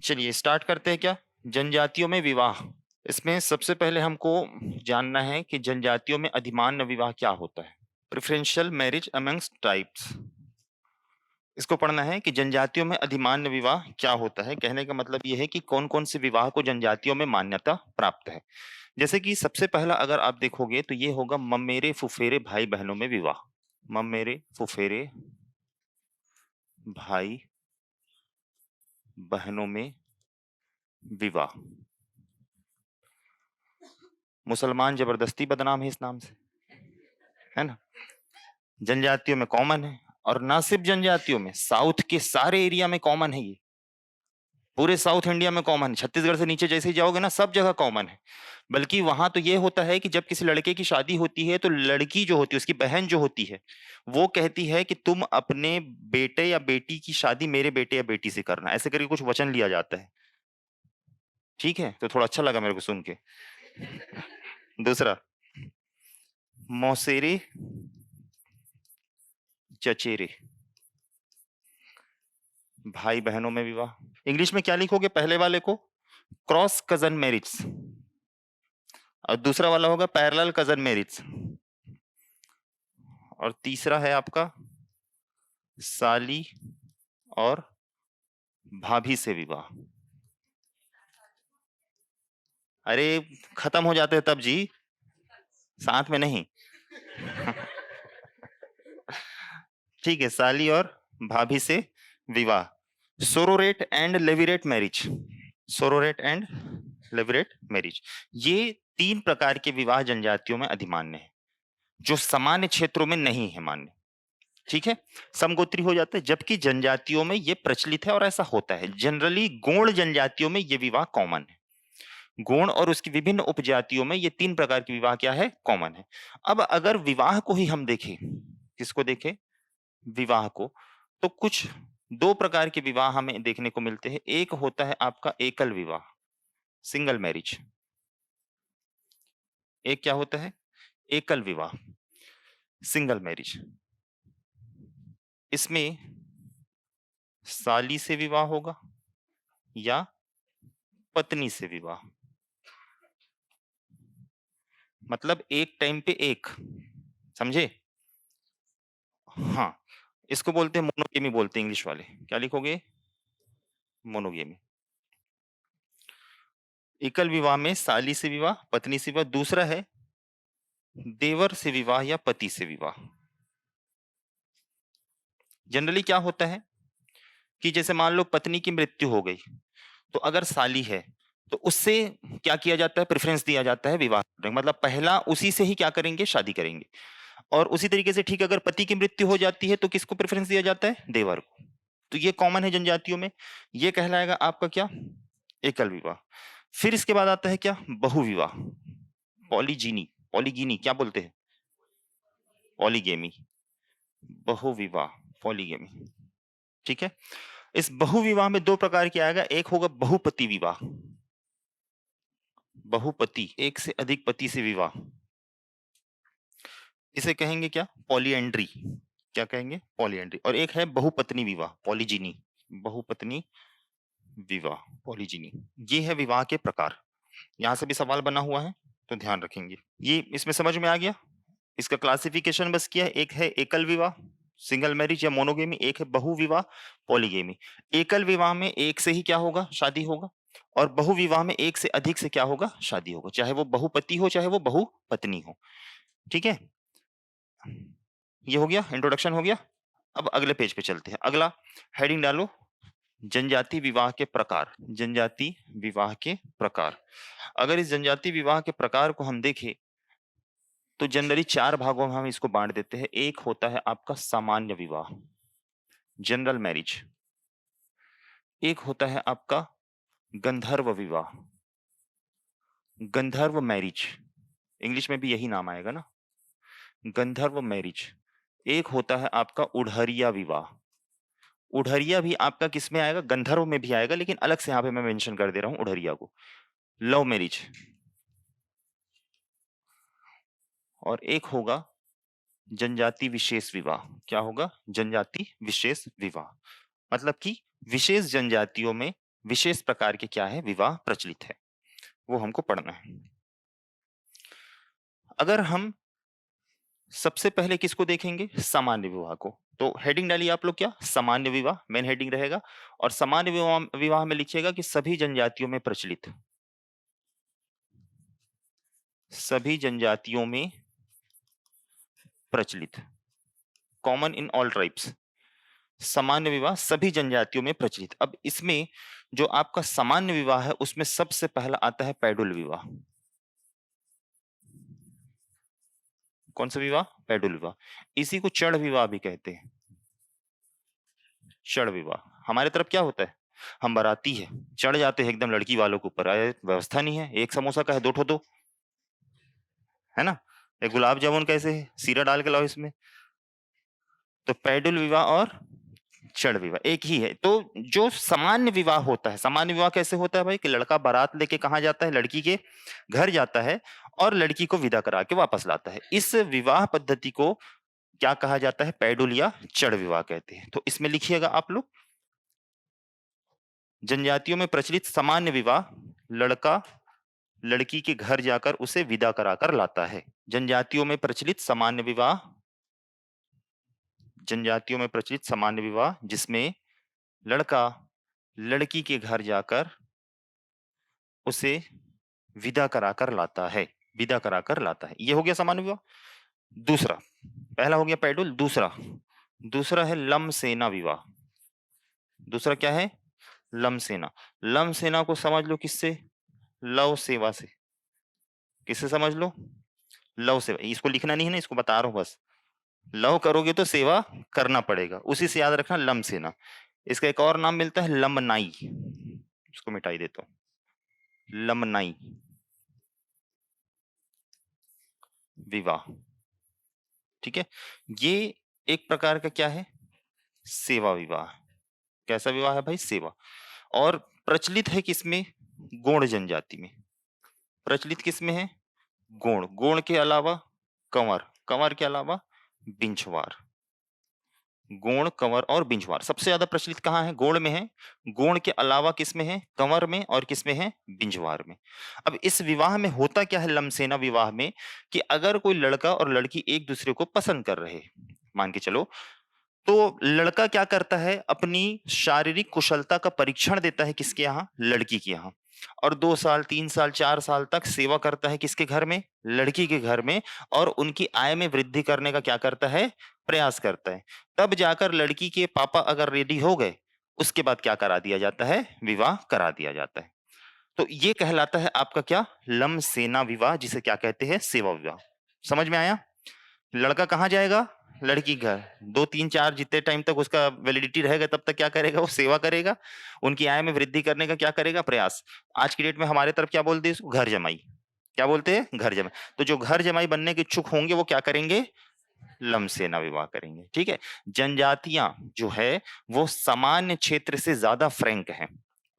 चलिए स्टार्ट करते हैं क्या। जनजातियों में विवाह। इसमें सबसे पहले हमको जानना है कि जनजातियों में अधिमान्य विवाह क्या होता है। प्रेफरेंशियल मैरिज अमंग्स ट्राइब्स, इसको पढ़ना है कि जनजातियों में अधिमान्य विवाह क्या होता है। कहने का मतलब यह है कि कौन कौन से विवाह को जनजातियों में मान्यता प्राप्त है। जैसे कि सबसे पहला अगर आप देखोगे तो ये होगा ममेरे फुफेरे भाई बहनों में विवाह। ममेरे फुफेरे भाई बहनों में विवाह। मुसलमान जबरदस्ती बदनाम है इस नाम से, है ना। जनजातियों में कॉमन है, और ना सिर्फ जनजातियों में, साउथ के सारे एरिया में कॉमन है ये। पूरे साउथ इंडिया में कॉमन है, छत्तीसगढ़ से नीचे जैसे ही जाओगे ना सब जगह कॉमन है। बल्कि वहां तो ये होता है कि जब किसी लड़के की शादी होती है तो लड़की जो होती है, उसकी बहन जो होती है, वो कहती है कि तुम अपने बेटे या बेटी की शादी मेरे बेटे या बेटी से करना, ऐसे करके कुछ वचन लिया जाता है। ठीक है, तो थोड़ा अच्छा लगा मेरे को सुन के। दूसरा, मौसेरे चचेरे भाई बहनों में विवाह। इंग्लिश में क्या लिखोगे पहले वाले को? क्रॉस कजन मैरिज, और दूसरा वाला होगा पैरेलल कजन मैरिज, और तीसरा है आपका साली और भाभी से विवाह। अरे खत्म हो जाते हैं तब जी, साथ में नहीं। ठीक है, साली और भाभी से विवाह। Sororate and levirate marriage, sororate and levirate marriage, ये तीन प्रकार के विवाह जनजातियों में अधिमान्य है, जो सामान्य क्षेत्रों में नहीं है मान्य। ठीक है, समगोत्री हो जाते हैं, जबकि जनजातियों में ये प्रचलित है और ऐसा होता है। जनरली गोंड जनजातियों में ये विवाह कॉमन है। गोंड और उसकी विभिन्न उपजातियों में ये तीन प्रकार के विवाह क्या है, कॉमन है। अब अगर विवाह को ही हम देखें, किसको देखें, विवाह को, तो कुछ दो प्रकार के विवाह हमें देखने को मिलते हैं। एक होता है आपका एकल विवाह, सिंगल मैरिज। एक क्या होता है, एकल विवाह, सिंगल मैरिज। इसमें साली से विवाह होगा या पत्नी से विवाह, मतलब एक टाइम पे एक, समझे। हाँ, इसको बोलते हैं मोनोगेमी, बोलते हैं इंग्लिश वाले। क्या लिखोगे, मोनोगेमी। एकल विवाह में साली से विवाह, पत्नी से विवाह। दूसरा है देवर से विवाह या पति से विवाह। जनरली क्या होता है कि जैसे मान लो पत्नी की मृत्यु हो गई, तो अगर साली है तो उससे क्या किया जाता है, प्रेफरेंस दिया जाता है विवाह करने का। मतलब पहला उसी से ही क्या करेंगे, शादी करेंगे। और उसी तरीके से ठीक, अगर पति की मृत्यु हो जाती है तो किसको प्रेफरेंस दिया जाता है, देवर को। तो ये कॉमन है जनजातियों में, ये कहलाएगा आपका क्या, एकल विवाह। फिर इसके बाद आता है क्या, बहुविवाह, पॉलीजीनी, पॉलीगिनी क्या बोलते हैं, पॉलीगेमी, बहुविवाह, पॉलीगेमी। ठीक है, इस बहुविवाह में दो प्रकार के आएगा। एक होगा बहुपति विवाह, बहुपति, एक से अधिक पति से विवाह, इसे कहेंगे क्या, पॉलीएंड्री। क्या कहेंगे, पॉलीएंड्री। और एक है बहुपत्नी विवाह, पॉलीजिनी, बहुपत्नी विवाह, पॉलीजिनी। ये है विवाह के प्रकार। यहां से भी सवाल बना हुआ है तो ध्यान रखेंगे। ये इसमें समझ में आ गया। इसका क्लासिफिकेशन बस किया है, एक है एकल विवाह, सिंगल मैरिज या मोनोगेमी, एक है बहुविवाह, पॉलीगेमी। एकल विवाह में एक से ही क्या होगा, शादी होगा, और बहुविवाह में एक से अधिक से क्या होगा, शादी होगा, चाहे वो बहुपति हो चाहे वो बहुपत्नी हो। ठीक है, ये हो गया, इंट्रोडक्शन हो गया। अब अगले पेज पे चलते हैं। अगला हेडिंग डालो, जनजाति विवाह के प्रकार। जनजाति विवाह के प्रकार। अगर इस जनजाति विवाह के प्रकार को हम देखें तो जनरली चार भागों में हम इसको बांट देते हैं। एक होता है आपका सामान्य विवाह, जनरल मैरिज। एक होता है आपका गंधर्व विवाह, गंधर्व मैरिज, इंग्लिश में भी यही नाम आएगा ना, गंधर्व मैरिज। एक होता है आपका उढ़रिया विवाह। उढ़रिया भी आपका किस में आएगा, गंधर्व में भी आएगा, लेकिन अलग से यहां पे मैं मेंशन कर दे रहा हूं उढ़रिया को। Love marriage. और एक होगा जनजाति विशेष विवाह। क्या होगा, जनजाति विशेष विवाह, मतलब कि विशेष जनजातियों में विशेष प्रकार के क्या है विवाह प्रचलित है, वो हमको पढ़ना है। अगर हम सबसे पहले किसको देखेंगे, सामान्य विवाह को, तो हेडिंग डालिए आप लोग, क्या सामान्य विवाह मेन हेडिंग रहेगा। और सामान्य विवाह विवाह में लिखिएगा कि सभी जनजातियों में प्रचलित, सभी जनजातियों में प्रचलित, कॉमन इन ऑल ट्राइब्स, सामान्य विवाह सभी जनजातियों में प्रचलित। अब इसमें जो आपका सामान्य विवाह है उसमें सबसे पहला आता है पैडुल विवाह। कौन सा विवाह, पैडुल विवाह। इसी को चढ़ विवाह भी कहते हैं। चढ़ विवाह हमारे तरफ क्या होता है, हम बाराती है चढ़ जाते हैं एकदम लड़की वालों के ऊपर, अरे व्यवस्था नहीं है, एक समोसा का है 2 ठो दो, है ना, एक गुलाब जामुन कैसे है, सीरा डाल के लाओ इसमें। तो पैडुल विवाह और चढ़ विवाह एक ही है। तो जो सामान्य विवाह होता है, सामान्य विवाह कैसे होता है भाई, कि लड़का बारात लेके कहाँ जाता है, लड़की के घर जाता है और लड़की को विदा करा के वापस लाता है। इस विवाह पद्धति को क्या कहा जाता है, पैडुल या चढ़ विवाह कहते हैं। तो इसमें लिखिएगा आप लोग, जनजातियों में प्रचलित सामान्य विवाह, लड़का लड़की के घर जाकर उसे विदा कराकर लाता है। जनजातियों में प्रचलित सामान्य विवाह, जनजातियों में प्रचलित सामान्य विवाह जिसमें लड़का लड़की के घर जाकर उसे विदा कराकर लाता है, विदा कराकर लाता है, ये हो गया सामान्य विवाह। दूसरा, पहला हो गया पैडुल, दूसरा दूसरा है लम सेना विवाह। दूसरा क्या है, लम सेना। लम सेना को समझ लो किससे, लव सेवा से। किससे समझ लो, लव सेवा। इसको लिखना नहीं है ना, इसको बता रहा हूं बस, लव करोगे तो सेवा करना पड़ेगा, उसी से याद रखना लम सेना। इसका एक और नाम मिलता है लमनाई, इसको मिटाई देता हूं, लमनाई विवाह। ठीक है, ये एक प्रकार का क्या है, सेवा विवाह। कैसा विवाह है भाई, सेवा। और प्रचलित है किसमें, गोंड जनजाति में। प्रचलित किसमें है, गोंड, गोंड के अलावा कंवर, कंवर के अलावा बिंछवार। गोंड, कंवर और बिंझवार सबसे ज्यादा प्रचलित कहाँ है, गोंड में है। गोंड के अलावा किसमें है, कंवर में, और किसमें है, बिंझवार में। अब इस विवाह में होता क्या है, लमसेना विवाह में, कि अगर कोई लड़का और लड़की एक दूसरे को पसंद कर रहे, मान के चलो, तो लड़का क्या करता है, अपनी शारीरिक कुशलता का परीक्षण देता है किसके यहाँ, लड़की के यहाँ, और 2 साल 3 साल 4 साल तक सेवा करता है किसके घर में, लड़की के घर में, और उनकी आय में वृद्धि करने का क्या करता है, प्रयास करता है। तब जाकर लड़की के पापा अगर रेडी हो गए, उसके बाद क्या करा दिया जाता है, विवाह करा दिया जाता है। तो ये कहलाता है आपका क्या, लम सेना विवाह, जिसे क्या कहते हैं, सेवा विवाह। समझ में आया। लड़का कहाँ जाएगा, लड़की घर, 2 3 4 जितने टाइम तक उसका वैलिडिटी रहेगा तब तक क्या करेगा, वो सेवा करेगा, उनकी आय में वृद्धि करने का क्या करेगा, प्रयास। आज की डेट में हमारे तरफ क्या बोलते हैं इसको, घर जमाई। क्या बोलते हैं, घर जमाई। तो जो घर जमाई बनने के इच्छुक होंगे वो क्या करेंगे, लमसेना विवाह करेंगे। ठीक है, जनजातियां जो है वो सामान्य क्षेत्र से ज्यादा फ्रैंक हैं,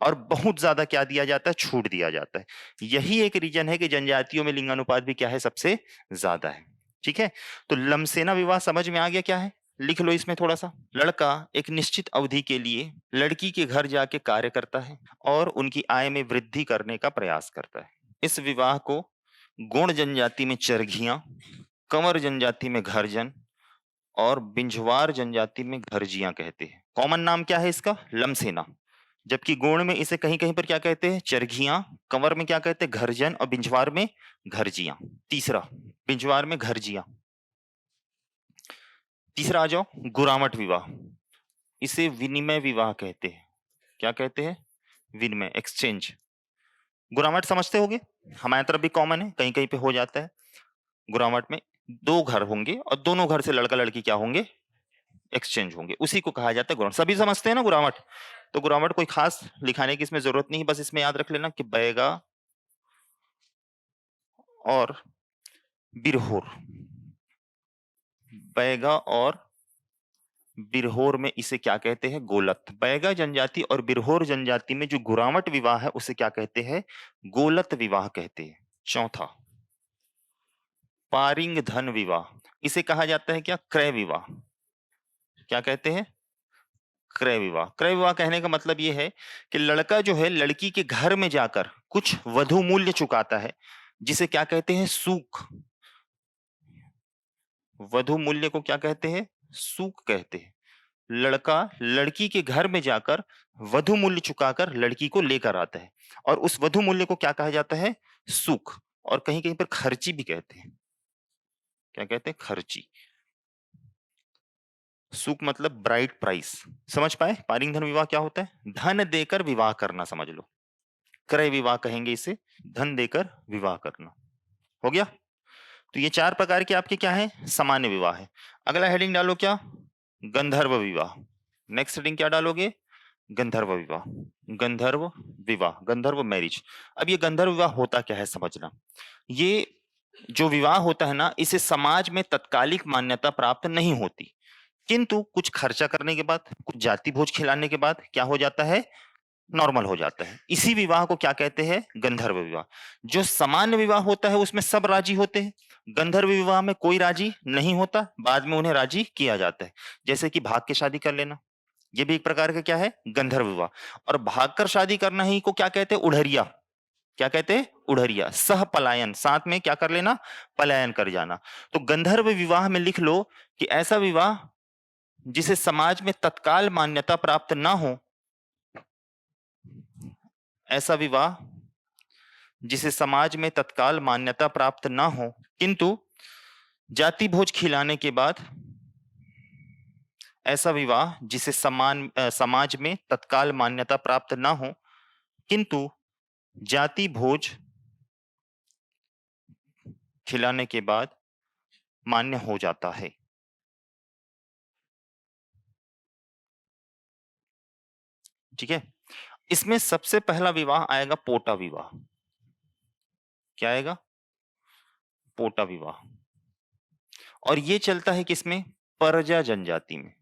और बहुत ज्यादा क्या दिया जाता है, छूट दिया जाता है। यही एक रीजन है कि जनजातियों में लिंगानुपात भी क्या है, सबसे ज्यादा है। ठीक है, तो लमसेना विवाह समझ में आ गया क्या है, लिख लो इसमें थोड़ा सा। लड़का एक निश्चित अवधि के लिए लड़की के घर जाके कार्य करता है और उनकी आय में वृद्धि करने का प्रयास करता है। इस विवाह को गोंड जनजाति में चरघियां, कंवर जनजाति में घरजन, और बिंझवार जनजाति में घरजियां कहते हैं। कॉमन नाम क्या है इसका, लमसेना। जबकि गोंड में इसे कहीं कहीं पर क्या कहते हैं, चरघियां, कंवर में क्या कहते हैं, घरजन, और बिंझवार में घरजियां। तीसरा, बिंझवार में घरजियां। तीसरा आ जाओ, गुरामट विवाह। इसे विनिमय विवाह कहते हैं। क्या कहते हैं, विनिमय, एक्सचेंज। गुरामट समझते होगे, हमारी तरफ भी कॉमन है, कहीं कहीं पे हो जाता है। गुरामट में 2 घर होंगे और दोनों घर से लड़का लड़की क्या होंगे, एक्सचेंज होंगे, उसी को कहा जाता है गुरामट। सभी समझते हैं ना गुरामट। तो गुरामट कोई खास लिखाने की इसमें जरूरत नहीं, बस इसमें याद रख लेना कि बैगा और बिरहोर, बैगा और बिरहोर में इसे क्या कहते हैं, गोलत। बैगा जनजाति और बिरहोर जनजाति में जो गुरामट विवाह है उसे क्या कहते हैं, गोलत विवाह कहते हैं। चौथा, पारिंग धन विवाह। इसे कहा जाता है क्या, क्रय विवाह। क्या कहते हैं, क्रय विवाह। क्रय विवाह कहने का मतलब ये है कि लड़का जो है लड़की के घर में जाकर कुछ वधु मूल्य चुकाता है, जिसे क्या कहते हैं, सूक। वधु मूल्य को क्या कहते हैं, सूक कहते हैं। लड़का लड़की के घर में जाकर वधु मूल्य चुकाकर लड़की को लेकर आता है, और उस वधु मूल्य को क्या कहा जाता है, सूक। और कहीं कहीं पर खर्ची भी कहते हैं। क्या कहते हैं, खर्ची। सूक मतलब ब्राइट प्राइस। समझ पाए पारिंग धन विवाह क्या होता है, धन देकर विवाह करना समझ लो। क्रय विवाह कहेंगे इसे, धन देकर विवाह करना। हो गया। तो ये चार प्रकार के आपके क्या है, सामान्य विवाह है। अगला हेडिंग डालो क्या, गंधर्व विवाह। नेक्स्ट हेडिंग क्या डालोगे, गंधर्व विवाह। गंधर्व विवाह, गंधर्व मैरिज। अब ये गंधर्व विवाह होता क्या है समझना। ये जो विवाह होता है ना, इसे समाज में तत्कालिक मान्यता प्राप्त नहीं होती, किंतु कुछ खर्चा करने के बाद, कुछ जाति भोज खिलाने के बाद क्या हो जाता है, नॉर्मल हो जाता है। इसी विवाह को क्या कहते हैं, गंधर्व विवाह। जो सामान्य विवाह होता है उसमें सब राजी होते हैं, गंधर्व विवाह में कोई राजी नहीं होता, बाद में उन्हें राजी किया जाता है। जैसे कि भाग के शादी कर लेना, ये भी एक प्रकार का क्या है, गंधर्व विवाह। और भागकर शादी करना ही को क्या कहते हैं, उड़हरिया। क्या कहते हैं, उड़हरिया। सह पलायन, साथ में क्या कर लेना, पलायन कर जाना। तो गंधर्व विवाह में लिख लो कि ऐसा विवाह जिसे समाज में तत्काल मान्यता प्राप्त ना हो, ऐसा विवाह जिसे समाज में तत्काल मान्यता प्राप्त ना हो, किंतु जाति भोज खिलाने के बाद, ऐसा विवाह जिसे समाज में तत्काल मान्यता प्राप्त ना हो, किंतु जाति भोज खिलाने के बाद मान्य हो जाता है। ठीक है। इसमें सबसे पहला विवाह आएगा पोटा विवाह। क्या आएगा, पोटा विवाह। और ये चलता है किसमें, परजा जनजाति में।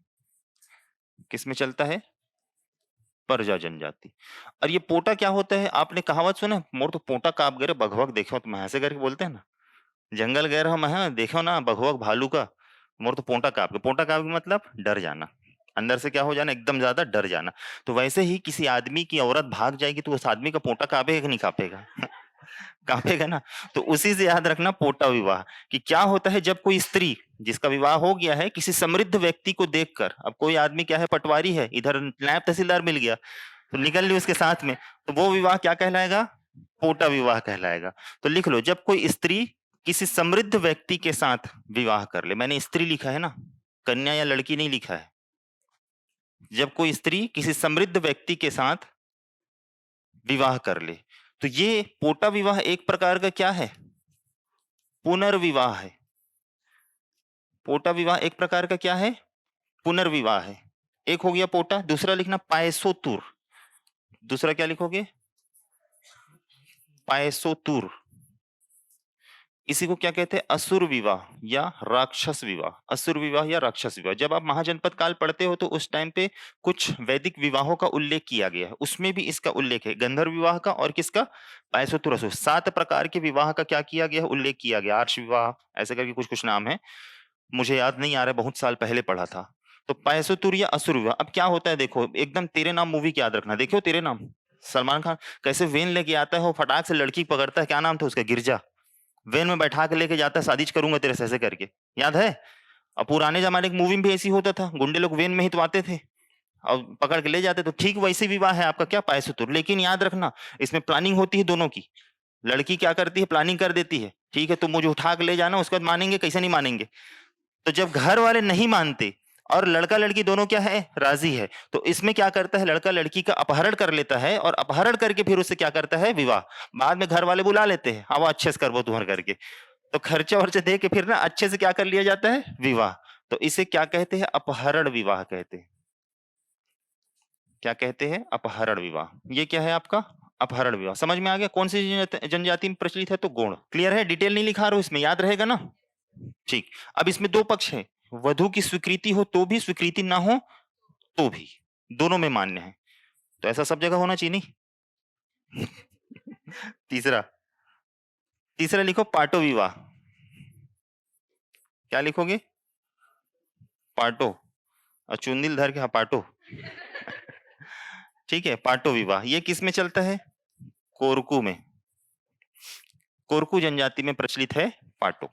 किसमें चलता है, परजा जनजाति। और ये पोटा क्या होता है, आपने कहावत सुना, मोर तो पोटा काप गए बघवक देखो, तो ऐसे करके बोलते हैं ना, जंगल गए हम हैं देखो ना बघवक भालू का, मोर तो पोटा काप गए। पोटा काप के मतलब डर जाना, अंदर से क्या हो जाना, एकदम ज्यादा डर जाना। तो वैसे ही किसी आदमी की औरत भाग जाएगी तो उस आदमी का पोटा कांपेगा कि नहीं कांपेगा कांपेगा ना। तो उसी से याद रखना पोटा विवाह, कि क्या होता है जब कोई स्त्री जिसका विवाह हो गया है किसी समृद्ध व्यक्ति को देखकर, अब कोई आदमी क्या है, पटवारी है, इधर नायब तहसीलदार मिल गया तो निकल ली उसके साथ में, तो वो विवाह क्या कहलाएगा, पोटा विवाह कहलाएगा। तो लिख लो, जब कोई स्त्री किसी समृद्ध व्यक्ति के साथ विवाह कर ले, मैंने स्त्री लिखा है ना, कन्या या लड़की नहीं लिखा है। जब कोई स्त्री किसी समृद्ध व्यक्ति के साथ विवाह कर ले, तो ये पोटा विवाह एक प्रकार का क्या है, पुनर्विवाह है। पोटा विवाह एक प्रकार का क्या है, पुनर्विवाह है। एक हो गया पोटा, दूसरा लिखना पायसोतुर। दूसरा क्या लिखोगे, पायसोतुर। इसी को क्या कहते हैं, असुर विवाह या राक्षस विवाह। असुर विवाह या राक्षस विवाह। जब आप महाजनपद काल पढ़ते हो तो उस टाइम पे कुछ वैदिक विवाहों का उल्लेख किया गया है, उसमें भी इसका उल्लेख है, गंधर्व विवाह का और किसका, पायसोतुर असुर। 7 प्रकार के विवाह का क्या किया गया, उल्लेख किया गया। आर्ष विवाह, ऐसे करके कुछ कुछ नाम है, मुझे याद नहीं आ रहा, बहुत साल पहले पढ़ा था। तो पैसोतुर या असुर विवाह। अब क्या होता है देखो, एकदम तेरे नाम मूवी की याद रखना, देखो तेरे नाम, सलमान खान कैसे वेन लेके आता है, वो फटाक से लड़की पकड़ता है, क्या नाम था उसका, गिरजा, वेन में बैठा के लेके जाता है, शादी करूंगा तेरे से, ऐसे करके, याद है। और पुराने जमाने की मूवी में भी ऐसी होता था, गुंडे लोग वेन में ही तो आते थे और पकड़ के ले जाते। तो ठीक वैसे विवाह है आपका क्या, पैसोतुर। लेकिन याद रखना, इसमें प्लानिंग होती है दोनों की। लड़की क्या करती है, प्लानिंग कर देती है, ठीक है तुम मुझे उठा के ले जाना, उसके बाद मानेंगे, कैसे नहीं मानेंगे। तो जब घर वाले नहीं मानते और लड़का लड़की दोनों क्या है, राजी है, तो इसमें क्या करता है, लड़का लड़की का अपहरण कर लेता है, और अपहरण करके फिर उससे क्या करता है, विवाह। बाद में घर वाले बुला लेते हैं, वो अच्छे से कर वो तुम्हारे करके, तो खर्चा वर्चा दे के फिर ना अच्छे से क्या कर लिया जाता है, विवाह। तो इसे क्या कहते हैं, अपहरण विवाह कहते हैं। क्या कहते हैं, अपहरण विवाह। ये क्या है आपका, अपहरण विवाह। समझ में आ गया कौन सी जनजाति में प्रचलित है, तो गौड़। क्लियर है, डिटेल नहीं लिखा रहा हूं, इसमें याद रहेगा ना। ठीक। अब इसमें दो पक्ष है, वधु की स्वीकृति हो तो भी, स्वीकृति ना हो तो भी, दोनों में मान्य है। तो ऐसा सब जगह होना चाहिए नहीं तीसरा, तीसरा लिखो पाटो विवाह। क्या लिखोगे, पाटो, और चुंदिल धर के, हाँ पाटो। ठीक है, पाटो विवाह ये किस में चलता है? कोरकू में। कोरकू जनजाति में प्रचलित है पाटो।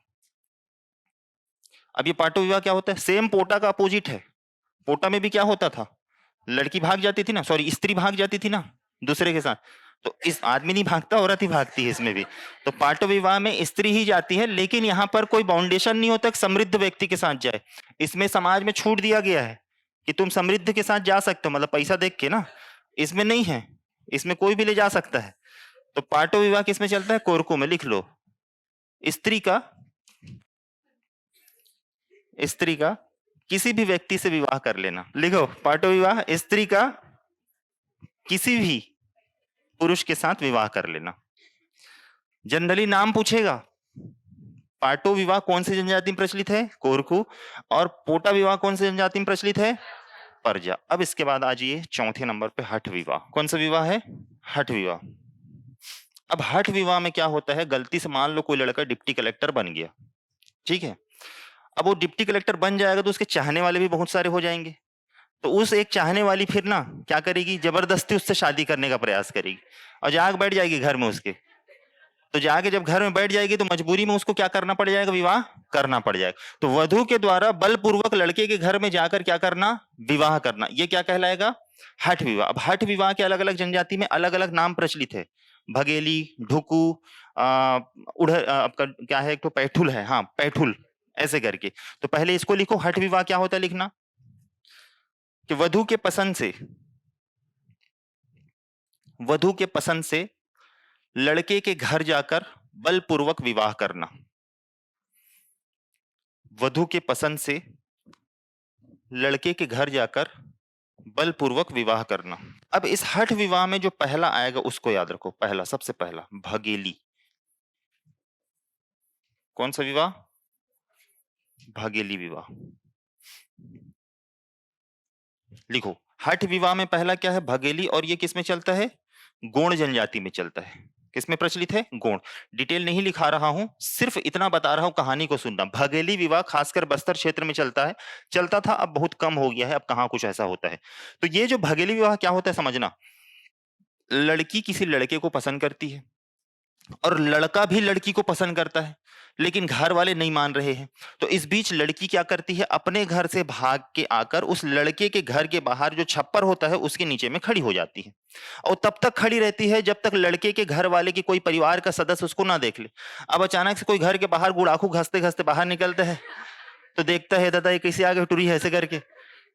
अब ये पाटो विवाह क्या होता है? सेम पोटा का अपोजिट है। पोटा में भी क्या होता था? लड़की भाग जाती थी ना, सॉरी स्त्री भाग जाती थी ना दूसरे के साथ। तो इस आदमी नहीं भागता, औरत ही भागती है इसमें भी। तो पाटो विवाह में स्त्री ही जाती है, लेकिन यहाँ पर कोई बाउंडेशन नहीं होता कि समृद्ध व्यक्ति के साथ जाए। इसमें समाज में छूट दिया गया है कि तुम समृद्ध के साथ जा सकते हो, मतलब पैसा देख के ना। इसमें नहीं है, इसमें कोई भी ले जा सकता है। तो पाटो विवाह किसमें चलता है? कोरकू में। लिख लो, स्त्री का स्त्री का किसी भी व्यक्ति से विवाह कर लेना। लिखो, पाटो विवाह स्त्री का किसी भी पुरुष के साथ विवाह कर लेना। जनरली नाम पूछेगा। पाटो विवाह कौन सी जनजाति में प्रचलित है? कोरकू। और पोटा विवाह कौन सी जनजाति में प्रचलित है? परजा। अब इसके बाद आ जाइए चौथे नंबर पे, हठ विवाह। कौन सा विवाह है? हठ विवाह। अब हठ विवाह में क्या होता है? गलती से मान लो कोई लड़का डिप्टी कलेक्टर बन गया, ठीक है। अब वो डिप्टी कलेक्टर बन जाएगा तो उसके चाहने वाले भी बहुत सारे हो जाएंगे। तो उस एक चाहने वाली फिर ना क्या करेगी? जबरदस्ती उससे शादी करने का प्रयास करेगी और जाग बैठ जाएगी घर में उसके। तो जाके जब घर में बैठ जाएगी तो मजबूरी में उसको क्या करना पड़ जाएगा? विवाह करना पड़ जाएगा। तो वधु के द्वारा बलपूर्वक लड़के के घर में जाकर क्या करना? विवाह करना। ये क्या कहलाएगा? हठ विवाह। अब हठ विवाह के अलग अलग जनजाति में अलग अलग नाम प्रचलित है। भगेली, ढुकू, आपका क्या है, एक तो पैठुल है, हाँ पैठुल, ऐसे करके। तो पहले इसको लिखो, हठ विवाह क्या होता है लिखना, कि वधु के पसंद से लड़के के घर जाकर बलपूर्वक विवाह करना। वधु के पसंद से लड़के के घर जाकर बलपूर्वक विवाह करना। अब इस हठ विवाह में जो पहला आएगा उसको याद रखो। पहला, सबसे पहला भगेली। कौन सा विवाह? भगेली विवाह। लिखो, हठ विवाह में पहला क्या है? भगेली। और ये किसमें चलता है? गोंड जनजाति में चलता है। किसमें प्रचलित है? गोंड। डिटेल नहीं लिखा रहा हूं, सिर्फ इतना बता रहा हूं, कहानी को सुनना। भगेली विवाह खासकर बस्तर क्षेत्र में चलता है, चलता था, अब बहुत कम हो गया है, अब कहां कुछ ऐसा होता है। तो ये जो भगेली विवाह क्या होता है समझना, लड़की किसी लड़के को पसंद करती है और लड़का भी लड़की को पसंद करता है, लेकिन घर वाले नहीं मान रहे हैं। तो इस बीच लड़की क्या करती है? अपने घर से भाग के आकर उस लड़के के घर के बाहर जो छप्पर होता है उसके नीचे में खड़ी हो जाती है, और तब तक खड़ी रहती है जब तक लड़के के घर वाले की कोई परिवार का सदस्य उसको ना देख ले। अब अचानक से कोई घर के बाहर गुड़ाखू घसते घसते बाहर निकलता है, तो देखता है दादा ये कैसे आ गए टुरी है, ऐसे करके।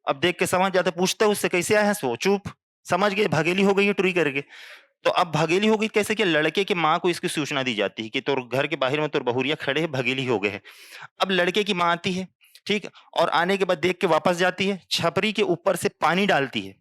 अब देख के समझ जाता, पूछता है उससे कैसे आया है, सो चुप, समझ गए भगेली हो गई है टुरी करके। तो अब भगेली हो गई कैसे? कि लड़के की माँ को इसकी सूचना दी जाती है कि तोर घर के बाहर में तोर बहुरिया खड़े हैं, भगेली हो गए हैं। अब लड़के की माँ आती है, ठीक, और आने के बाद देख के वापस जाती है, छपरी के ऊपर से पानी डालती है,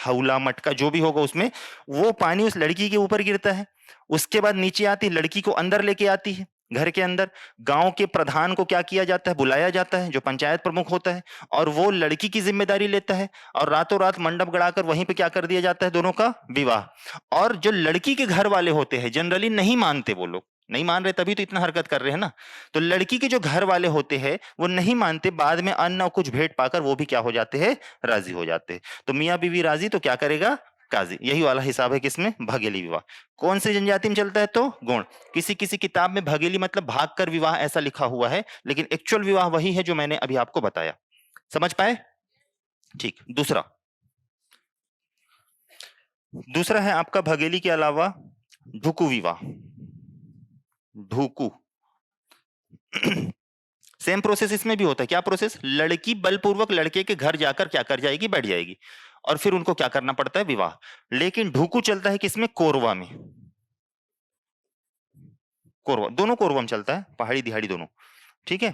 हौला मटका जो भी होगा उसमें, वो पानी उस लड़की के ऊपर गिरता है। उसके बाद नीचे आती, लड़की को अंदर लेके आती है घर के अंदर। गांव के प्रधान को क्या किया जाता है? बुलाया जाता है, जो पंचायत प्रमुख होता है, और वो लड़की की जिम्मेदारी लेता है, और रातों रात मंडप गड़ाकर वहीं पे क्या कर दिया जाता है? दोनों का विवाह। और जो लड़की के घर वाले होते हैं जनरली नहीं मानते, वो लोग नहीं मान रहे तभी तो इतना हरकत कर रहे हैं ना। तो लड़की के जो घर वाले होते हैं वो नहीं मानते, बाद में अन्न और कुछ भेंट पाकर वो भी क्या हो जाते हैं? राजी हो जाते हैं। तो मियाँ बीवी राजी तो क्या करेगा? काजी। यही वाला हिसाब है किसमें? भगेली विवाह। कौन सी जनजाति में चलता है? तो गोंड। किसी किसी किताब में भगेली मतलब भाग कर विवाह ऐसा लिखा हुआ है, लेकिन एक्चुअल विवाह वही है जो मैंने अभी आपको बताया। समझ पाए? ठीक। दूसरा, दूसरा है आपका भगेली के अलावा ढुकू विवाह। ढुकू सेम प्रोसेस इसमें भी होता है। क्या प्रोसेस? लड़की बलपूर्वक लड़के के घर जाकर क्या कर जाएगी? बैठ जाएगी, और फिर उनको क्या करना पड़ता है? विवाह। लेकिन ढुकू चलता है किसमें? कोरवा में। कोरवा, दोनों कोरवा में चलता है, पहाड़ी दिहाड़ी दोनों, ठीक है।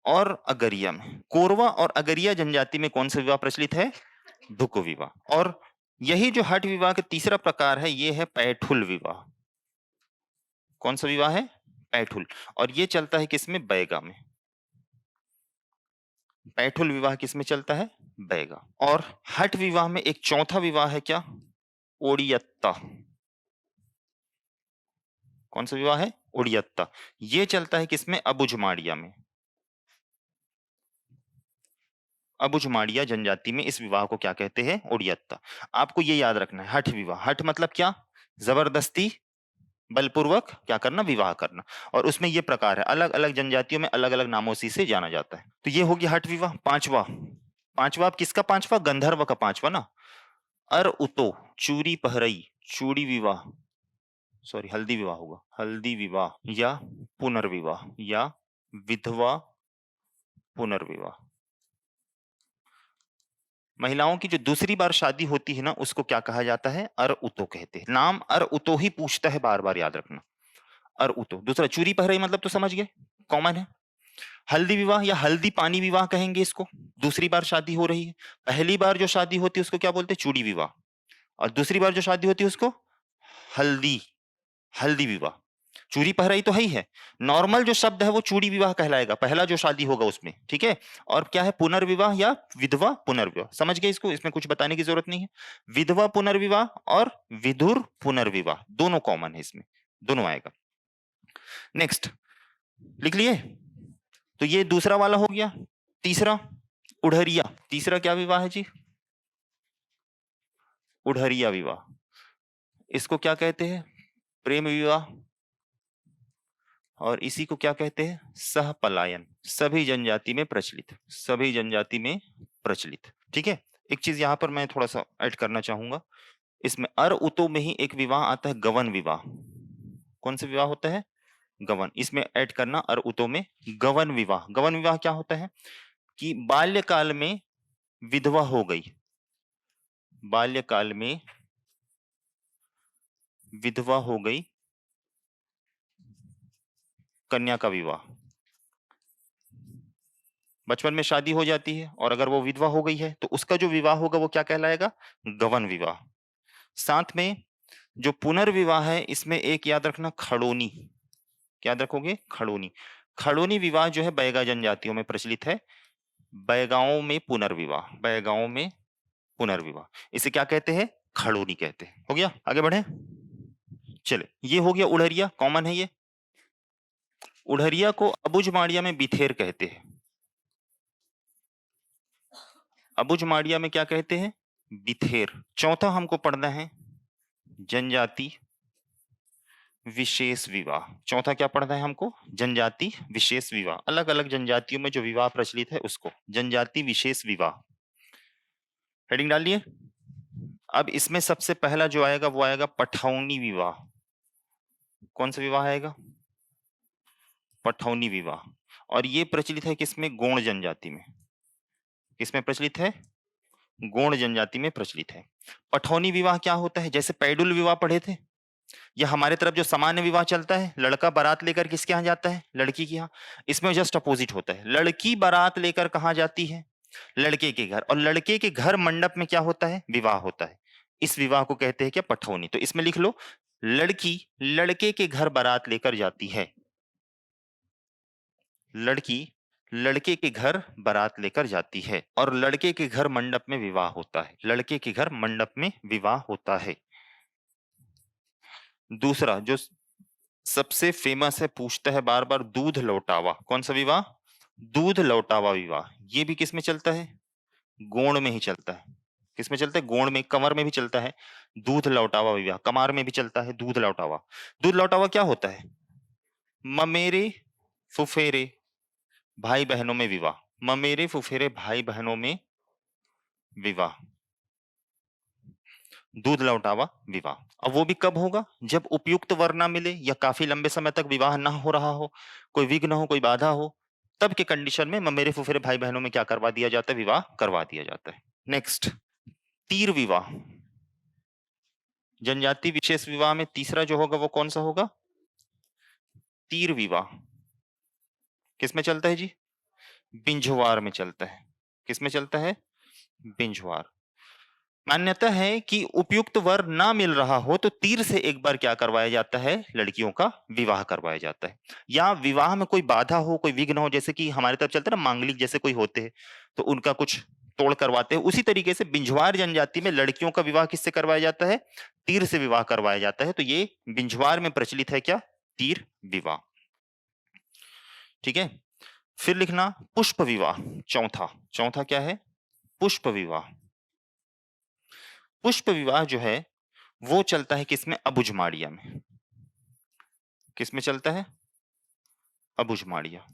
और अगरिया में, कोरवा और अगरिया जनजाति में कौन सा विवाह प्रचलित है? ढुकू विवाह। और यही जो हठ विवाह का तीसरा प्रकार है ये है पैठुल विवाह। कौन सा विवाह है? पैठुल। और ये चलता है किसमें? बैगा में। पैठुल विवाह किसमें चलता है? बैगा। और हठ विवाह में एक चौथा विवाह है, क्या? ओडियत्ता। कौन सा विवाह है? ओडियत्ता। ये चलता है किसमें? अबुझमाड़िया में। अबुझमाड़िया जनजाति में इस विवाह को क्या कहते हैं? ओडियत्ता। आपको ये याद रखना है, हठ विवाह। हठ मतलब क्या? जबरदस्ती, बलपूर्वक क्या करना? विवाह करना। और उसमें ये प्रकार है, अलग अलग जनजातियों में अलग अलग नामों से जाना जाता है। तो ये हो गया हठ विवाह। पांचवा, पांचवा किसका? पांचवा गंधर्व का पांचवा ना। अर उतो, चूरी पहरई, चूड़ी विवाह, सॉरी हल्दी विवाह होगा, हल्दी विवाह या पुनर्विवाह या विधवा पुनर्विवाह। महिलाओं की जो दूसरी बार शादी होती है ना, उसको क्या कहा जाता है? अर उतो कहते हैं। नाम अर उतो ही पूछता है, बार बार याद रखना। अर उतो। दूसरा चूरी पहरई मतलब तो समझ गए, कॉमन है। हल्दी विवाह या हल्दी पानी विवाह कहेंगे इसको, दूसरी बार शादी हो रही है। पहली बार जो शादी होती है उसको क्या बोलते हैं? चूड़ी विवाह। और दूसरी बार जो शादी होती है उसको हल्दी, हल्दी विवाह। चूड़ी पहराई तो है ही है, नॉर्मल जो शब्द है वो चूड़ी विवाह कहलाएगा, पहला जो शादी होगा उसमें, ठीक है। और क्या है? पुनर्विवाह या विधवा पुनर्विवाह। समझ गए इसको, इसमें कुछ बताने की जरूरत नहीं है। विधवा पुनर्विवाह और विधुर पुनर्विवाह दोनों कॉमन है इसमें, दोनों आएगा। नेक्स्ट लिख लिए? तो ये दूसरा वाला हो गया। तीसरा उड़हरिया। तीसरा क्या विवाह है जी? उड़हरिया विवाह। इसको क्या कहते हैं? प्रेम विवाह। और इसी को क्या कहते हैं? सह पलायन। सभी जनजाति में प्रचलित, सभी जनजाति में प्रचलित, ठीक है। एक चीज यहां पर मैं थोड़ा सा ऐड करना चाहूंगा, इसमें अर उतो में ही एक विवाह आता है, गवन विवाह। कौन सा विवाह होता है? गवन। इसमें ऐड करना अर उतो में गवन विवाह। गवन विवाह क्या होता है? कि बाल्यकाल में विधवा हो गई, बाल्यकाल में विधवा हो गई कन्या का विवाह। बचपन में शादी हो जाती है और अगर वो विधवा हो गई है तो उसका जो विवाह होगा वो क्या कहलाएगा? गवन विवाह। साथ में जो पुनर्विवाह है इसमें एक याद रखना, खड़ोनी। क्या याद रखोगे? खड़ोनी। खड़ोनी विवाह जो है बैगा जनजातियों में प्रचलित है। बैगाओं में पुनर्विवाह, बैगाओं में पुनर्विवाह, इसे क्या कहते हैं? खड़ोनी कहते हैं। हो गया, आगे बढ़े। चले, ये हो गया उड़हरिया, कॉमन है ये। उड़हरिया को अबुझमाड़िया में बिथेर कहते हैं। अबुझमाड़िया में क्या कहते हैं? बिथेर। चौथा हमको पढ़ना है जनजाति विशेष विवाह। चौथा क्या पढ़ना है हमको? जनजाति विशेष विवाह। अलग अलग जनजातियों में जो विवाह प्रचलित है उसको जनजाति विशेष विवाह। हेडिंग डालिए। अब इसमें सबसे पहला जो आएगा वो आएगा पठौनी विवाह। कौन सा विवाह आएगा? पठौनी विवाह। और ये प्रचलित है किसमें? गोंड जनजाति में। किसमें प्रचलित है? गोंड जनजाति में प्रचलित है। पठौनी विवाह क्या होता है? जैसे पैडुल विवाह पढ़े थे, या हमारे तरफ जो सामान्य विवाह चलता है, लड़का बारात लेकर किसके यहाँ जाता है? लड़की के यहाँ। इसमें जस्ट अपोजिट होता है, लड़की बारात लेकर कहाँ जाती है? लड़के के घर। और लड़के के घर मंडप में क्या होता है? विवाह होता है। इस विवाह को कहते हैं क्या? पठौनी। तो इसमें लिख लो, लड़की लड़के के घर बारात लेकर जाती है, लड़की लड़के के घर बारात लेकर जाती है, और लड़के के घर मंडप में विवाह होता है, लड़के के घर मंडप में विवाह होता है। दूसरा जो सबसे फेमस है, पूछता है बार बार, दूध लौटावा। कौन सा विवाह? दूध लौटावा विवाह। ये भी किस में चलता है? गोंड में ही चलता है। किस में चलता है? गोंड में। कंवर में भी चलता है दूध लौटावा विवाह, कमार में भी चलता है दूध लौटावा। दूध लौटावा क्या होता है? ममेरे फुफेरे भाई बहनों में विवाह, ममेरे फुफेरे भाई बहनों में विवाह, दूध लौटावा विवाह। अब वो भी कब होगा? जब उपयुक्त वर ना मिले या काफी लंबे समय तक विवाह ना हो रहा हो, कोई विघ्न हो, कोई बाधा हो, तब के कंडीशन में ममेरे फुफेरे भाई बहनों में क्या करवा दिया जाता है? विवाह करवा दिया जाता है। नेक्स्ट, तीर विवाह। जनजाति विशेष विवाह में तीसरा जो होगा वो कौन सा होगा? तीर विवाह। किसमें चलता है जी? बिंझवार में चलता है। किसमें चलता है? बिंझवार। मान्यता है कि उपयुक्त वर ना मिल रहा हो तो तीर से एक बार क्या करवाया जाता है? लड़कियों का विवाह करवाया जाता है। या विवाह में कोई बाधा हो, कोई विघ्न हो, जैसे कि हमारे तरफ चलता है ना, मांगलिक जैसे कोई होते हैं तो उनका कुछ तोड़ करवाते हैं, उसी तरीके से बिंझवार जनजाति में लड़कियों का विवाह किससे करवाया जाता है? तीर से विवाह करवाया जाता है। तो ये बिंझवार में प्रचलित है क्या? तीर विवाह। ठीक है। फिर लिखना पुष्प विवाह। चौथा, चौथा क्या है? पुष्प विवाह। पुष्प विवाह जो है वो चलता है किसमें? अबुझमाड़िया में। किसमें चलता है? अबुझमाड़िया,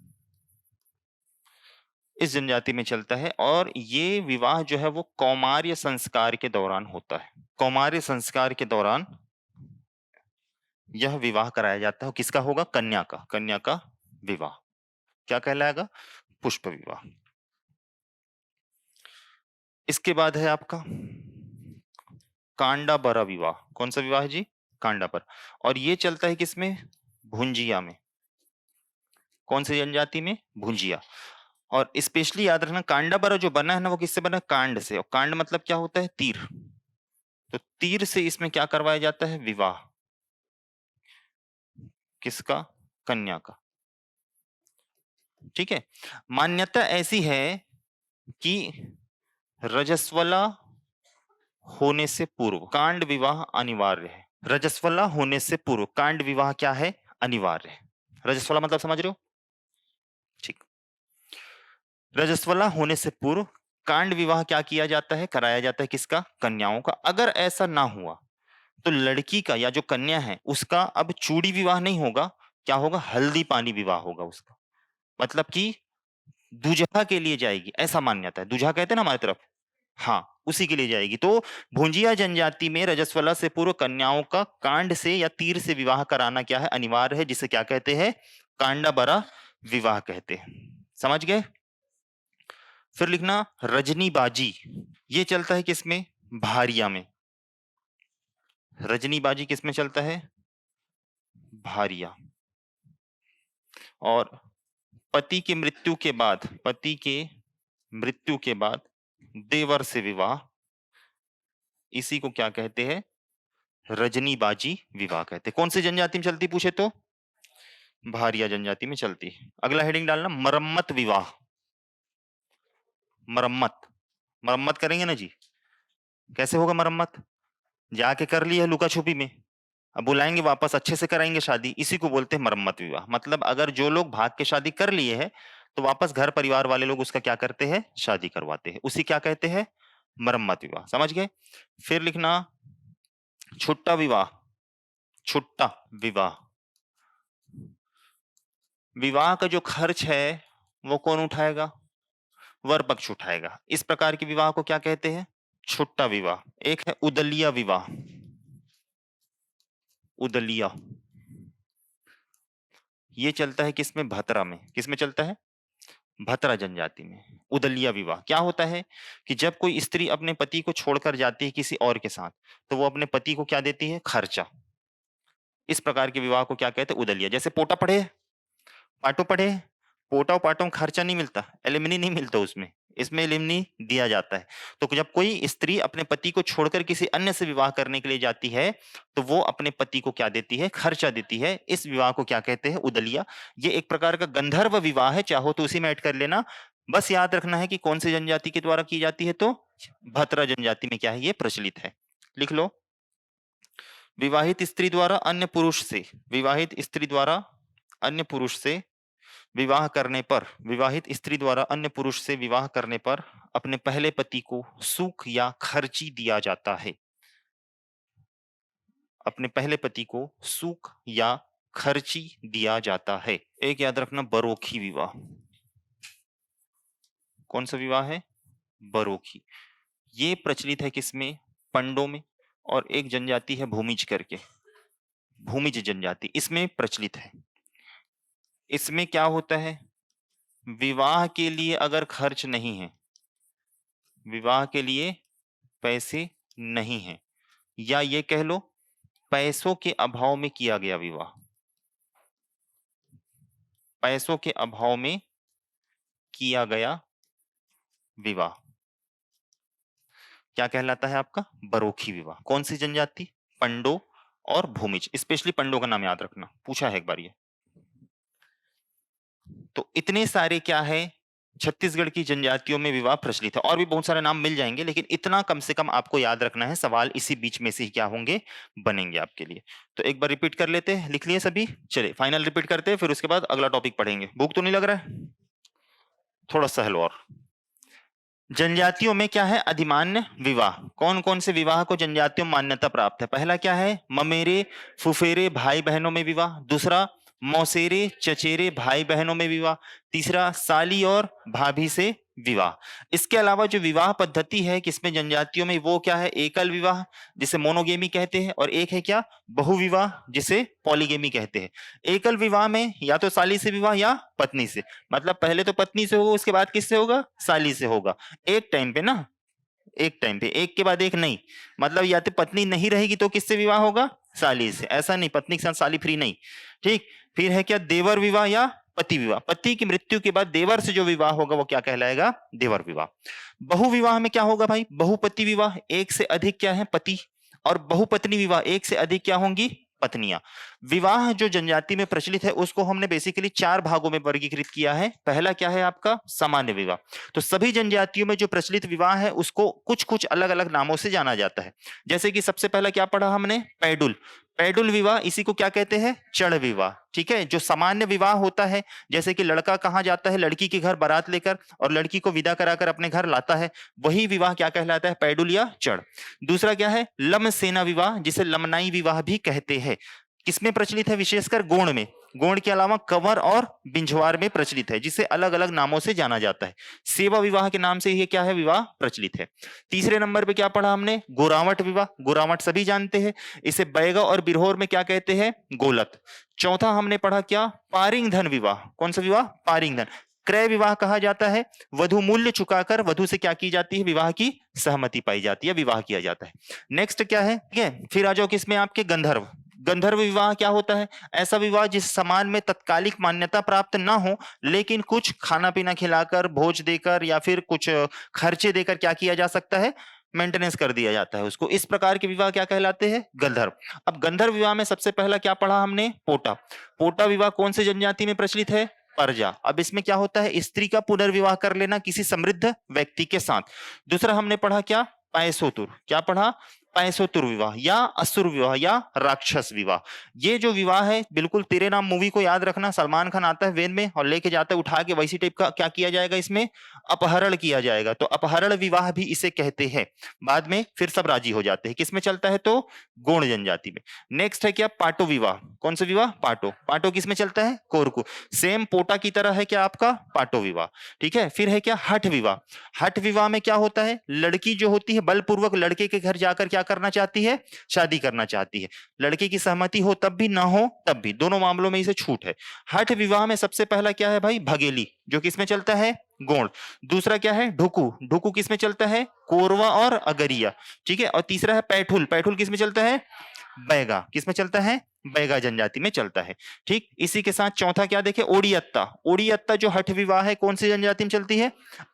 इस जनजाति में चलता है। और ये विवाह जो है वो कौमार्य संस्कार के दौरान होता है। कौमार्य संस्कार के दौरान यह विवाह कराया जाता है। किसका होगा? कन्या का। कन्या का विवाह क्या कहलाएगा? पुष्प विवाह। इसके बाद है आपका कांडाबरा विवाह। कौन सा विवाह है जी? कांडाबर। और ये चलता है किसमें? भुंजिया में। कौन सी जनजाति में? भुंजिया। और स्पेशली याद रखना कांडाबरा जो बना है ना वो किससे बना है? कांड से। और कांड मतलब क्या होता है? तीर। तो तीर से इसमें क्या करवाया जाता है? विवाह। किसका? कन्या का। ठीक है। मान्यता ऐसी है कि रजस्वला होने से पूर्व कांड विवाह अनिवार्य है। रजस्वला होने से पूर्व कांड विवाह क्या है? अनिवार्य है। रजस्वला मतलब समझ रहे हो? ठीक। रजस्वला होने से पूर्व कांड विवाह क्या किया जाता है? कराया जाता है। किसका? कन्याओं का। अगर ऐसा ना हुआ तो लड़की का या जो कन्या है उसका अब चूड़ी विवाह नहीं होगा। क्या होगा? हल्दी पानी विवाह होगा उसका। मतलब कि दूल्हा के लिए जाएगी, ऐसा मान्यता है। दूल्हा कहते हैं ना हमारी तरफ, हाँ, उसी के लिए जाएगी। तो भुंजिया जनजाति में रजस्वला से पूर्व कन्याओं का कांड से या तीर से विवाह कराना क्या है? अनिवार्य है, जिसे क्या कहते हैं? कांडाबरा विवाह कहते हैं। समझ गए? फिर लिखना रजनीबाजी। ये चलता है किसमें? भारिया में। रजनीबाजी किसमें चलता है? भारिया। और पति के मृत्यु के बाद देवर से विवाह, इसी को क्या कहते हैं? रजनीबाजी विवाह कहते हैं। कौन सी जनजाति में चलती पूछे तो? भारिया जनजाति में चलती है। अगला हेडिंग डालना मरम्मत विवाह। मरम्मत, मरम्मत करेंगे ना जी? कैसे होगा मरम्मत? जाके कर ली है लुका छुपी में, अब बुलाएंगे वापस, अच्छे से कराएंगे शादी, इसी को बोलते हैं मरम्मत विवाह। मतलब अगर जो लोग भाग के शादी कर लिए है तो वापस घर परिवार वाले लोग उसका क्या करते हैं? शादी करवाते हैं। उसी क्या कहते हैं? मरम्मत विवाह। समझ गए? फिर लिखना छुट्टा विवाह। छुट्टा विवाह, विवाह का जो खर्च है वो कौन उठाएगा? वर पक्ष उठाएगा। इस प्रकार के विवाह को क्या कहते हैं? छुट्टा विवाह। एक है उदलिया विवाह। उदलिया, ये चलता है किसमें? भतरा में। किसमें चलता है? भतरा जनजाति में। उदलिया विवाह क्या होता है कि जब कोई स्त्री अपने पति को छोड़कर जाती है किसी और के साथ तो वो अपने पति को क्या देती है? खर्चा। इस प्रकार के विवाह को क्या कहते हैं? उदलिया। जैसे पोटा पढ़े, पाटो पढ़े, पोटा और पाटो में खर्चा नहीं मिलता, एलिमनी नहीं मिलता उसमें, इसमें एलिमनी दिया जाता है। तो जब कोई स्त्री अपने पति को छोड़कर किसी अन्य से विवाह करने के लिए जाती है तो वो अपने पति को क्या देती है? खर्चा देती है। इस विवाह को क्या कहते हैं? उदलिया। ये एक प्रकार का गंधर्व विवाह है, चाहो तो उसी में ऐड कर लेना। बस याद रखना है कि कौन सी जनजाति के द्वारा की जाती है? तो भतरा जनजाति में क्या है? ये प्रचलित है। लिख लो विवाहित स्त्री द्वारा अन्य पुरुष से, विवाहित स्त्री द्वारा अन्य पुरुष से विवाह करने पर, विवाहित स्त्री द्वारा अन्य पुरुष से विवाह करने पर अपने पहले पति को सुख या खर्ची दिया जाता है। अपने पहले पति को सुख या खर्ची दिया जाता है। एक याद रखना बरोखी विवाह। कौन सा विवाह है? बरोखी। ये प्रचलित है किसमें? पंडों में। और एक जनजाति है भूमिज करके, भूमिज जनजाति, इसमें प्रचलित है। इसमें क्या होता है? विवाह के लिए अगर खर्च नहीं है, विवाह के लिए पैसे नहीं है, या ये कह लो पैसों के अभाव में किया गया विवाह, पैसों के अभाव में किया गया विवाह क्या कहलाता है? आपका बरोखी विवाह। कौन सी जनजाति? पंडो और भूमिज। स्पेशली पंडो का नाम याद रखना, पूछा है एक बार ये। तो इतने सारे क्या है छत्तीसगढ़ की जनजातियों में विवाह प्रचलित है। और भी बहुत सारे नाम मिल जाएंगे लेकिन इतना कम से कम आपको याद रखना है, सवाल इसी बीच में से ही क्या होंगे? बनेंगे आपके लिए। तो एक बार रिपीट कर लेते हैं, लिख लिए सभी? चलिए फाइनल रिपीट करते हैं, फिर उसके बाद अगला टॉपिक पढ़ेंगे। भूख तो नहीं लग रहा है? थोड़ा सा हेलो और जनजातियों में क्या है? अधिमान्य विवाह। कौन कौन से विवाह को जनजातियों में मान्यता प्राप्त है? पहला क्या है? ममेरे फुफेरे भाई बहनों में विवाह। दूसरा मौसेरे चचेरे भाई बहनों में विवाह। तीसरा साली और भाभी से विवाह। इसके अलावा जो विवाह पद्धति है किसमें जनजातियों में, वो क्या है? एकल विवाह जिसे मोनोगेमी कहते हैं, और एक है क्या? बहुविवाह जिसे पॉलीगेमी कहते हैं। एकल विवाह में या तो साली से विवाह या पत्नी से, मतलब पहले तो पत्नी से होगा, उसके बाद किससे होगा? साली से होगा। एक टाइम पे ना, एक टाइम पे, एक के बाद एक नहीं, मतलब या तो पत्नी नहीं रहेगी तो किससे विवाह होगा? साली से। ऐसा नहीं पत्नी के साथ साली फ्री नहीं, ठीक। फिर है क्या? देवर विवाह या पति विवाह। पति की मृत्यु के बाद देवर से जो विवाह होगा वो क्या कहलाएगा? देवर विवाह। बहुविवाह में क्या होगा भाई? बहुपति विवाह, एक से अधिक क्या है? पति। और बहुपत्नी विवाह, एक से अधिक क्या होंगी? पत्नियां। विवाह जो जनजाति में प्रचलित है उसको हमने बेसिकली 4 भागों में वर्गीकृत किया है। पहला क्या है आपका? सामान्य विवाह। तो सभी जनजातियों में जो प्रचलित विवाह है उसको कुछ कुछ अलग अलग नामों से जाना जाता है। जैसे कि सबसे पहला क्या पढ़ा हमने? पैडुल। पैडुल विवाह, इसी को क्या कहते हैं? चढ़ विवाह, ठीक है। जो सामान्य विवाह होता है, जैसे कि लड़का कहाँ जाता है? लड़की के घर बारात लेकर, और लड़की को विदा कराकर अपने घर लाता है, वही विवाह क्या कहलाता है? पैडुल या चढ़। दूसरा क्या है? लम सेना विवाह, जिसे लमनाई विवाह भी कहते हैं। किसमें प्रचलित है? विशेषकर गोंड में। गोंड के अलावा कंवर और बिंझवार में प्रचलित है, जिसे अलग अलग नामों से जाना जाता है। सेवा विवाह के नाम से ये क्या है? विवाह प्रचलित है। तीसरे नंबर पे क्या पढ़ा हमने? गोरावट विवाह। गोरावट सभी जानते हैं, इसे बैगा और बिरहोर में क्या कहते हैं? गोलत। चौथा हमने पढ़ा क्या? पारिंग धन विवाह। कौन सा विवाह? पारिंग धन। क्रय विवाह कहा जाता है, वधु मूल्य चुकाकर वधु से क्या की जाती है? विवाह की सहमति पाई जाती है, विवाह किया जाता है। नेक्स्ट क्या है? ठीक है, फिर आ जाओ किसमें? आपके गंधर्व। गंधर्व विवाह क्या होता है? ऐसा विवाह जिस समाज में तत्कालिक मान्यता प्राप्त ना हो, लेकिन कुछ खाना पीना खिलाकर, भोज देकर या फिर कुछ खर्चे देकर क्या किया जा सकता है? मेंटेनेंस कर दिया जाता है उसको। इस प्रकार के विवाह क्या कहलाते हैं? गंधर्व। अब गंधर्व विवाह में सबसे पहला क्या पढ़ा हमने? पोटा। पोटा विवाह कौन से जनजाति में प्रचलित है? प्रजा। अब इसमें क्या होता है? स्त्री का पुनर्विवाह कर लेना किसी समृद्ध व्यक्ति के साथ। दूसरा हमने पढ़ा क्या? पैसोतुर। क्या पढ़ा? पैसोतुर विवाह या असुर विवाह या राक्षस विवाह। ये जो विवाह है, बिल्कुल तेरे नाम मूवी को याद रखना, सलमान खान आता है वेन में और लेके जाता है उठा के, वैसी टाइप का क्या किया जाएगा? इसमें अपहरण किया जाएगा, तो अपहरण विवाह भी इसे कहते हैं। बाद में फिर सब राजी हो जाते हैं। किसमें चलता है? तो गोंड जनजाति में। नेक्स्ट है क्या? पाटो विवाह। कौन सा विवाह? पाटो। पाटो किसमें चलता है? कोरकू। सेम पोटा की तरह है क्या आपका? पाटो विवाह, ठीक है। फिर है क्या? हठ विवाह। हठ विवाह में क्या होता है? लड़की जो होती है बलपूर्वक लड़के के घर जाकर क्या करना चाहती है? शादी करना चाहती है। लड़के की सहमति हो तब भी, ना हो तब भी, दोनों मामलों में इसे छूट है। हठ विवाह में सबसे पहला क्या है भाई? भगेली, जो किसमें चलता है? गोंड। दूसरा क्या है? ढुकू। ढुकू किसमें चलता है? कोरवा और अगरिया, ठीक है। और तीसरा है पैठुल। पैठुल किसमें चलता है? बैगा। किसमें चलता है? बैगा जनजाति में चलता है, ठीक। इसी के साथ चौथा क्या देखे? ओडियत्ता। ओडियत्ता जो हठ विवाह है कौन सी जनजाति में चलती है?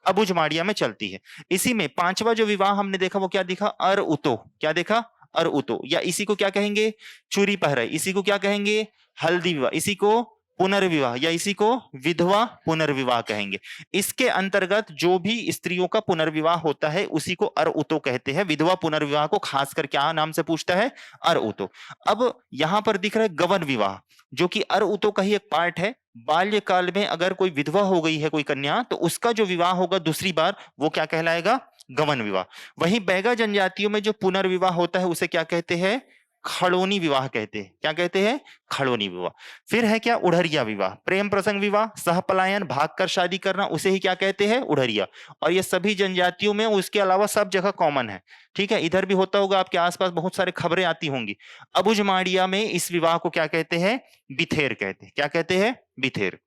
अबुझमाड़िया में चलती है। इसी में पांचवा जो विवाह हमने देखा वो क्या दिखा? अर उतो। क्या देखा? अर उतो, या इसी को क्या कहेंगे? चूरी पहराई। इसी को क्या कहेंगे? हल्दी विवाह। इसी को पुनर्विवाह या इसी को विधवा पुनर्विवाह कहेंगे। इसके अंतर्गत जो भी स्त्रियों का पुनर्विवाह होता है उसी को अर उतो कहते हैं। विधवा पुनर्विवाह को खासकर क्या नाम से पूछता है? अर उतो। अब यहां पर दिख रहा है गवन विवाह, जो कि अर उतो का ही एक पार्ट है। बाल्यकाल में अगर कोई विधवा हो गई है कोई कन्या, तो उसका जो विवाह होगा दूसरी बार, वो क्या कहलाएगा? गवन विवाह। वहीं बैगा जनजातियों में जो पुनर्विवाह होता है उसे क्या कहते हैं? खड़ोनी विवाह कहते हैं। क्या कहते हैं? खड़ोनी विवाह। फिर है क्या? उड़हरिया विवाह। प्रेम प्रसंग विवाह, सहपलायन, भागकर शादी करना, उसे ही क्या कहते हैं? उड़हरिया। और ये सभी जनजातियों में, उसके अलावा सब जगह कॉमन है, ठीक है। इधर भी होता होगा, आपके आसपास बहुत सारे खबरें आती होंगी। अबुझमाड़िया में इस विवाह को क्या कहते हैं? बिथेर कहते हैं। क्या कहते हैं? बिथेर।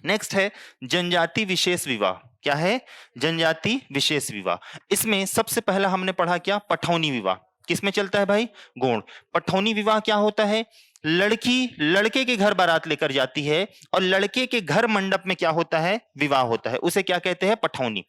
नेक्स्ट है जनजाति विशेष विवाह। क्या है? जनजाति विशेष विवाह। इसमें सबसे पहला हमने पढ़ा क्या? पठौनी विवाह। किसमें चलता है भाई? गोंड। पठौनी विवाह क्या होता है? लड़की लड़के के घर बारात लेकर जाती है और लड़के के घर मंडप में क्या होता है? विवाह होता है, उसे क्या कहते हैं? पठौनी।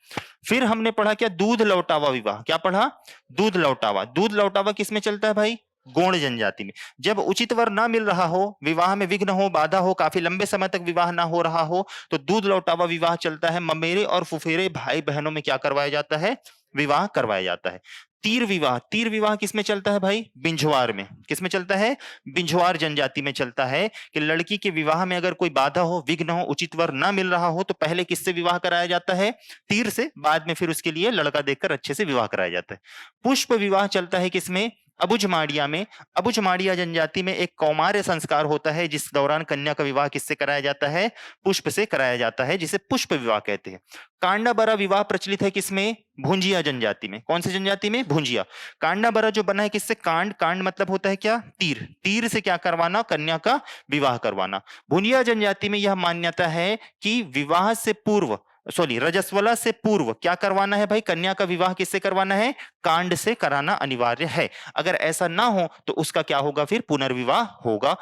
फिर हमने पढ़ा क्या? दूध लौटावा विवाह। क्या पढ़ा? दूध लौटावा। दूध लौटावा किसमें चलता है भाई? गोंड जनजाति में। जब उचित वर ना मिल रहा हो, विवाह में विघ्न हो, बाधा हो, काफी लंबे समय तक विवाह ना हो रहा हो, तो दूध लौटावा विवाह चलता है। ममेरे और फुफेरे भाई बहनों में क्या करवाया जाता है? विवाह करवाया जाता है। तीर विवाह किसमें चलता है भाई? बिंझवार में। किसमें चलता है? बिंझवार जनजाति में चलता है कि लड़की के विवाह में अगर कोई बाधा हो, विघ्न हो, उचित वर ना मिल रहा हो तो पहले किससे विवाह कराया जाता है? तीर से। बाद में फिर उसके लिए लड़का देखकर अच्छे से विवाह कराया जाता है। पुष्प विवाह चलता है किसमें? अबुझमाड़िया में। अबुझमाड़िया जनजाति में एक कौमार्य संस्कार होता है जिस दौरान कन्या का विवाह किससे कराया जाता है? पुष्प से कराया जाता है, जिसे पुष्प विवाह कहते हैं। कांडाबरा विवाह प्रचलित है किसमें? भुंजिया जनजाति में। कौन सी जनजाति में? भुंजिया। कांडाबरा जो बना है किससे? कांड। कांड मतलब होता है क्या? तीर। तीर से क्या करवाना? कन्या का विवाह करवाना। भुंजिया जनजाति में यह मान्यता है कि विवाह से पूर्व, सॉरी, रजस्वला से पूर्व क्या करवाना है भाई? कन्या का विवाह किससे करवाना है? कांड से कराना अनिवार्य है। अगर ऐसा ना हो तो उसका क्या होगा? फिर पुनर्विवाह होगा,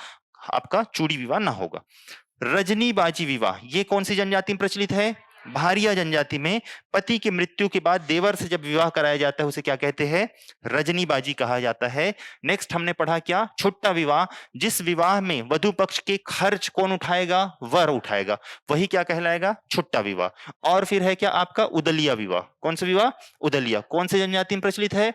आपका चूड़ी विवाह ना होगा। रजनीबाजी विवाह, ये कौन सी जनजाति में प्रचलित है? भारिया जनजाति में। पति की मृत्यु के बाद देवर से जब विवाह कराया जाता है उसे क्या कहते हैं? रजनीबाजी कहा जाता है। नेक्स्ट हमने पढ़ा क्या? छुट्टा विवाह, जिस विवाह में वधु पक्ष के खर्च कौन उठाएगा? वर उठाएगा, वही क्या कहलाएगा? छुट्टा विवाह। और फिर है क्या आपका? उदलिया विवाह। कौन सा विवाह? उदलिया। कौन से जनजाति में प्रचलित है?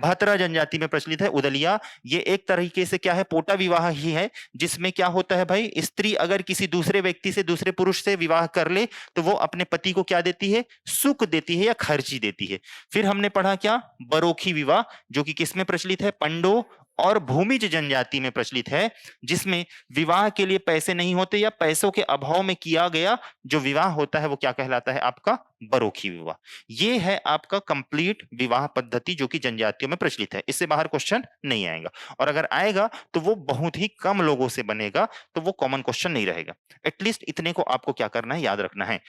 भातरा जनजाति में प्रचलित है उदलिया। ये एक तरीके से क्या है? पोटा विवाह ही है, जिसमें क्या होता है भाई? स्त्री अगर किसी दूसरे व्यक्ति से, दूसरे पुरुष से विवाह कर ले तो वो अपने पति को क्या देती है? सुख देती है या खर्ची देती है। फिर हमने पढ़ा क्या? बरोखी विवाह, जो कि किसमें प्रचलित है? पंडो और भूमिज जनजाति में प्रचलित है, जिसमें विवाह के लिए पैसे नहीं होते या पैसों के अभाव में किया गया जो विवाह होता है वो क्या कहलाता है? आपका बरोखी विवाह। ये है आपका कंप्लीट विवाह पद्धति जो कि जनजातियों में प्रचलित है। इससे बाहर क्वेश्चन नहीं आएगा, और अगर आएगा तो वो बहुत ही कम लोगों से बनेगा, तो वो कॉमन क्वेश्चन नहीं रहेगा। एटलीस्ट इतने को आपको क्या करना है? याद रखना है